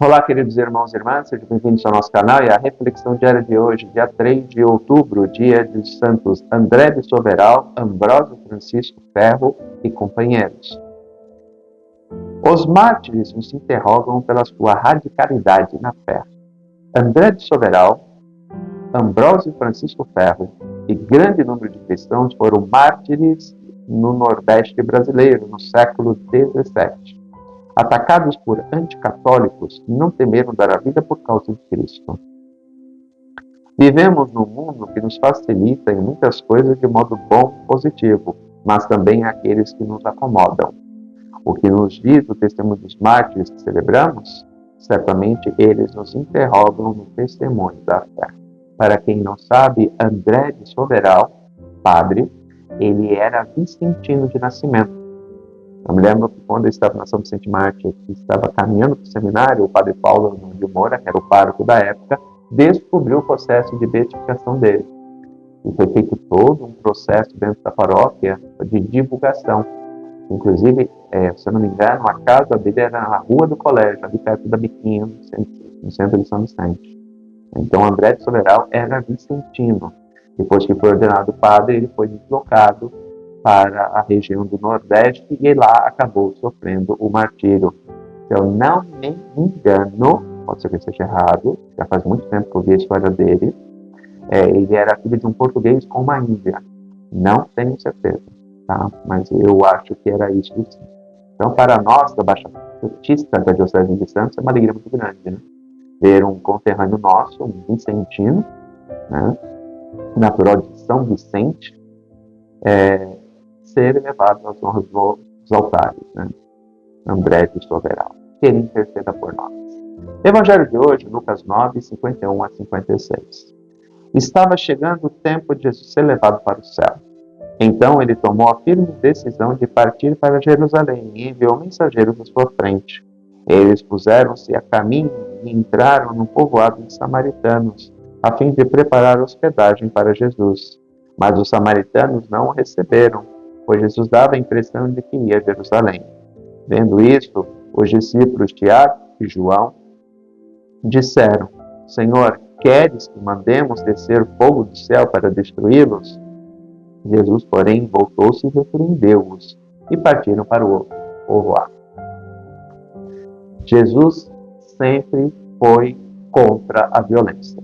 Olá, queridos irmãos e irmãs, sejam bem-vindos ao nosso canal e a reflexão diária de hoje, dia 3 de outubro, dia dos santos André de Soberal, Ambrósio Francisco Ferro e companheiros. Os mártires nos interrogam pela sua radicalidade na fé. André de Soberal, Ambrósio Francisco Ferro e grande número de cristãos foram mártires no Nordeste brasileiro no século XVII. Atacados por anticatólicos, não temeram dar a vida por causa de Cristo. Vivemos num mundo que nos facilita em muitas coisas de modo bom, positivo, mas também aqueles que nos acomodam. O que nos diz o testemunho dos mártires que celebramos? Certamente eles nos interrogam no testemunho da fé. Para quem não sabe, André de Soberal, padre, ele era vicentino de nascimento. Eu me lembro que quando eu estava na São Vicente Mártir, que estava caminhando para o seminário, o padre Paulo de Moura, que era o pároco da época, descobriu o processo de beatificação dele. E foi feito todo um processo dentro da paróquia de divulgação. Inclusive, se eu não me engano, a casa dele era na rua do colégio, ali perto da Biquinha, no centro de São Vicente. Então, André de Soberal era vicentino. Depois que foi ordenado padre, ele foi deslocado para a região do Nordeste e lá acabou sofrendo o martírio. Se eu não me engano, pode ser que esteja errado, já faz muito tempo que eu vi a história dele, ele era filho de um português com uma índia. Não tenho certeza, tá? Mas eu acho que era isso sim. Então, para nós, da Baixada Santista da Diocese de Santos, é uma alegria muito grande, né? Ver um conterrâneo nosso, um vicentino, né? Natural de São Vicente, ser elevado às honras dos altares, né? André de Soberal, que ele interceda por nós. Evangelho de hoje, Lucas 9, 51 a 56. Estava chegando o tempo de Jesus ser levado para o céu. Então ele tomou a firme decisão de partir para Jerusalém e enviou mensageiros à sua frente. Eles puseram-se a caminho e entraram no povoado de samaritanos, a fim de preparar hospedagem para Jesus. Mas os samaritanos não o receberam, pois Jesus dava a impressão de que ia a Jerusalém. Vendo isto, os discípulos Tiago e João disseram: Senhor, queres que mandemos descer fogo do céu para destruí-los? Jesus, porém, voltou-se e repreendeu-os, e partiram para o povoado. Jesus sempre foi contra a violência.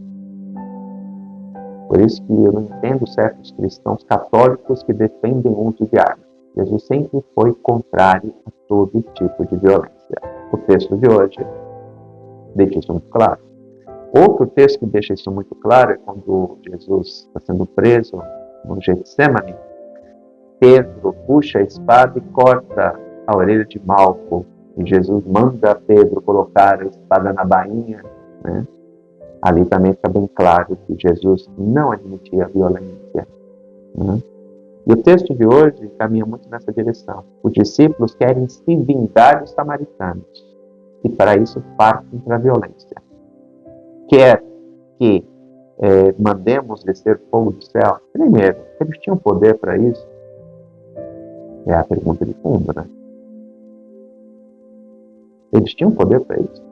Por isso que eu não entendo certos cristãos católicos que defendem o uso de armas. Jesus sempre foi contrário a todo tipo de violência. O texto de hoje deixa isso muito claro. Outro texto que deixa isso muito claro é quando Jesus está sendo preso no Getsemane. Pedro puxa a espada e corta a orelha de Malco. E Jesus manda Pedro colocar a espada na bainha, né? Ali também fica bem claro que Jesus não admitia a violência, né? E o texto de hoje caminha muito nessa direção. Os discípulos querem se vingar dos samaritanos e para isso partem para a violência. Quer que mandemos descer fogo do céu? Primeiro, eles tinham poder para isso? É a pergunta de fundo, né? Eles tinham poder para isso?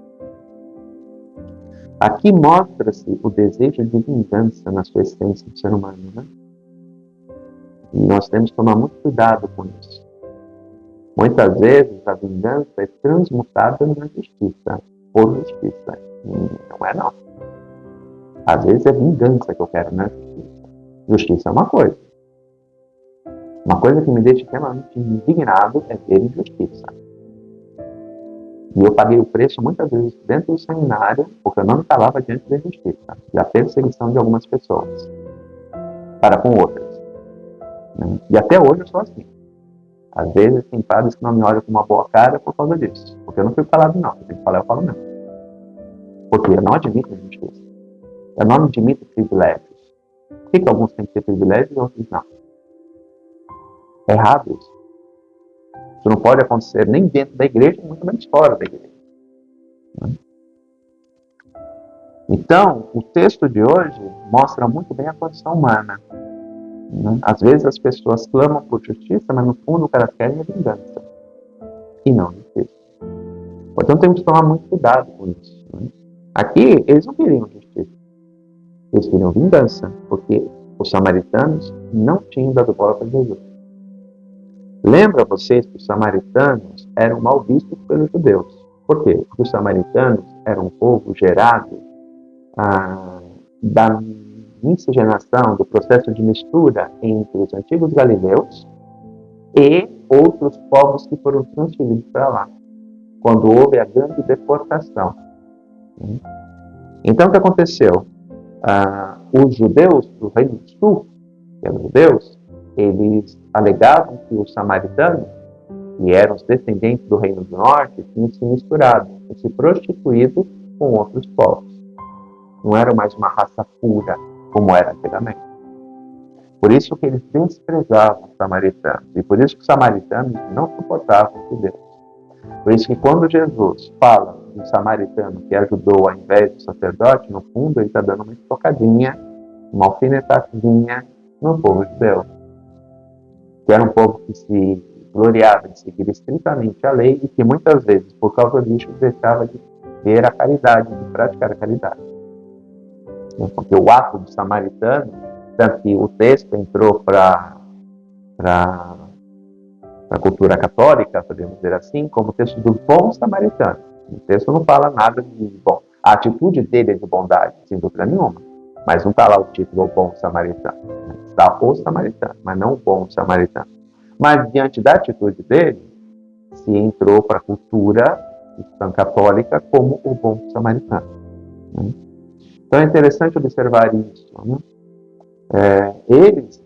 Aqui mostra-se o desejo de vingança na sua essência do ser humano, né? E nós temos que tomar muito cuidado com isso. Muitas vezes a vingança é transmutada na justiça, por justiça. Não é não. Às vezes é vingança que eu quero, não é justiça. Justiça é uma coisa. Uma coisa que me deixa extremamente indignado é ver injustiça. E eu paguei o preço muitas vezes dentro do seminário, porque eu não me calava diante da injustiça, da perseguição de algumas pessoas para com outras, né? E até hoje eu sou assim. Às vezes tem padres que não me olham com uma boa cara por causa disso. Porque eu não fico calado não. Eu tenho que falar, eu falo não. Porque eu não admito injustiça. Eu não admito privilégios. Por que alguns têm que ter privilégios e outros não? É errado isso. Isso não pode acontecer nem dentro da igreja, muito menos fora da igreja. Então, o texto de hoje mostra muito bem a condição humana. Às vezes as pessoas clamam por justiça, mas no fundo o que elas querem é vingança. E não justiça. Portanto, temos que tomar muito cuidado com isso. Aqui, eles não queriam justiça. Eles queriam vingança, porque os samaritanos não tinham dado bola para Jesus. Lembra vocês que os samaritanos eram mal vistos pelos judeus. Por quê? Porque os samaritanos eram um povo gerado da miscigenação, do processo de mistura entre os antigos galileus e outros povos que foram transferidos para lá, quando houve a grande deportação. Então, o que aconteceu? Os judeus do Reino do Sul, que eram judeus, eles alegavam que os samaritanos, que eram os descendentes do Reino do Norte, tinham se misturado, tinham se prostituído com outros povos. Não era mais uma raça pura, como era antigamente. Por isso que eles desprezavam os samaritanos, e por isso que os samaritanos não suportavam os judeus. Por isso que quando Jesus fala do samaritano que ajudou ao invés do sacerdote, no fundo ele está dando uma estocadinha, uma alfinetadinha no povo judeu, que era um povo que se gloriava de seguir estritamente a lei e que muitas vezes, por causa disso, deixava de ver a caridade, de praticar a caridade. Porque o ato do samaritano, tanto que o texto entrou para a cultura católica, podemos dizer assim, como o texto do bom samaritano. O texto não fala nada de bom. A atitude dele é de bondade, sem dúvida nenhuma, mas não está lá o título o bom samaritano. Está o samaritano, mas não o bom samaritano. Mas diante da atitude dele, se entrou para a cultura cristã católica como o bom samaritano. Então é interessante observar isso. Eles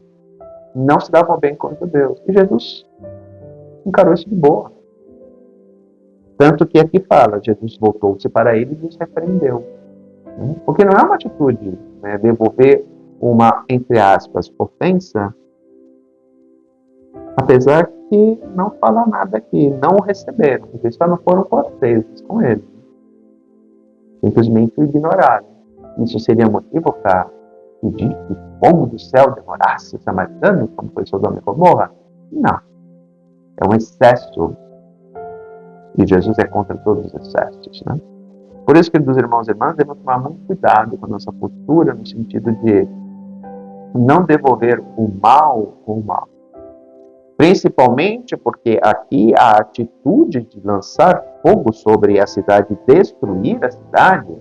não se davam bem com os judeus. E Jesus encarou isso de boa. Tanto que aqui fala, Jesus voltou-se para eles e os repreendeu. Porque não é uma atitude, devolver uma, entre aspas, ofensa, apesar que não fala nada aqui, não o receberam, eles só não foram corteses com ele. Simplesmente o ignoraram. Isso seria motivo para pedir que o fogo do céu devorasse os samaritanos, como foi Sodoma e Gomorra? Não. É um excesso. E Jesus é contra todos os excessos, né? Por isso, queridos irmãos e irmãs, devemos tomar muito cuidado com a nossa postura, no sentido de não devolver o mal com o mal. Principalmente porque aqui a atitude de lançar fogo sobre a cidade, destruir a cidade,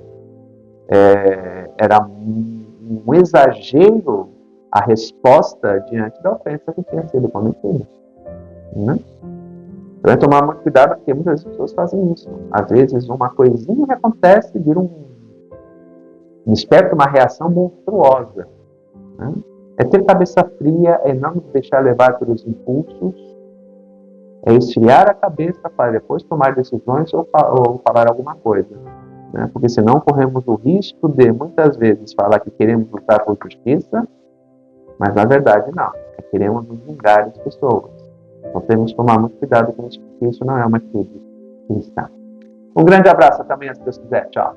era um exagero a resposta diante da ofensa que tinha sido cometida. Né? Então é tomar muito cuidado, porque muitas pessoas fazem isso. Às vezes uma coisinha que acontece vira desperta uma reação monstruosa. Né? É ter cabeça fria, é não deixar levar pelos impulsos, é esfriar a cabeça para depois tomar decisões ou falar alguma coisa. Né? Porque senão corremos o risco de, muitas vezes, falar que queremos lutar por justiça, mas na verdade não, queremos nos vingar das pessoas. Então temos que tomar muito cuidado com isso, porque isso não é uma atitude cristã. Um grande abraço, até amanhã, se Deus quiser. Tchau.